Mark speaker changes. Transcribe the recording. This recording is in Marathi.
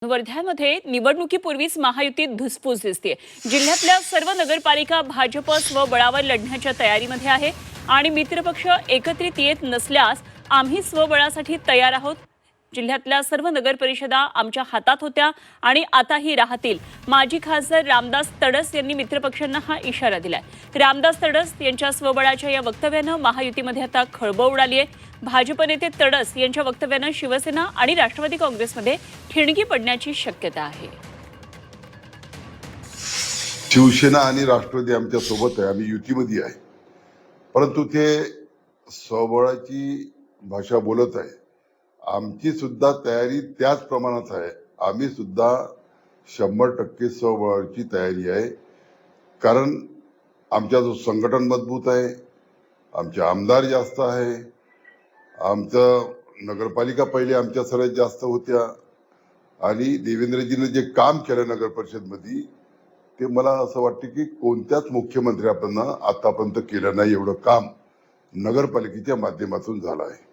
Speaker 1: वर्ध्यामध्ये निवडणुकीपूर्वीच महायुतीत धुसफूस दिसते। जिल्ह्यातल्या सर्व नगरपालिका भाजप स्वबळावर लढण्याच्या तयारीमध्ये आहे आणि मित्रपक्ष एकत्रित येत नसल्यास आम्ही स्वबळासाठी तयार आहोत। जिल्ह्यातल्या सर्व नगरपरिषदा आमच्या हातात होत्या आणि आताही राहतील। माजी खासदार रामदास तडस यांनी मित्रपक्षांना हा इशारा दिलाय। रामदास तडस यांच्या स्वबळाच्या या वक्तव्याने महायुतीमध्ये आता खळबळ उडाली आहे। भाजप नेते तडस यांच्या वक्तव्याने शिवसेना आणि राष्ट्रवादी काँग्रेसमध्ये ठिणगी पडण्याची शक्यता आहे।
Speaker 2: शिवसेना आणि राष्ट्रवादी आमच्या सोबत आहे, आम्ही युतीमध्ये आहे, परंतु ते स्वबळाची भाषा बोलत आहे। आमची सुद्धा तयारी त्याच प्रमाणात आहे। आम्ही सुद्धा 100% स्वबळाची तयारी आहे, कारण आमचा जो संघटन मजबूत आहे, आमचे आमदार जास्त आहे, आमचं नगरपालिका पहिले आमच्या सगळ्यात जास्त होत्या आणि देवेंद्रजीने जे काम केलं नगर परिषदमध्ये ते मला असं वाटतं की कोणत्याच मुख्यमंत्र्यानं आतापर्यंत केलं नाही एवढं काम नगरपालिकेच्या माध्यमातून झालं आहे।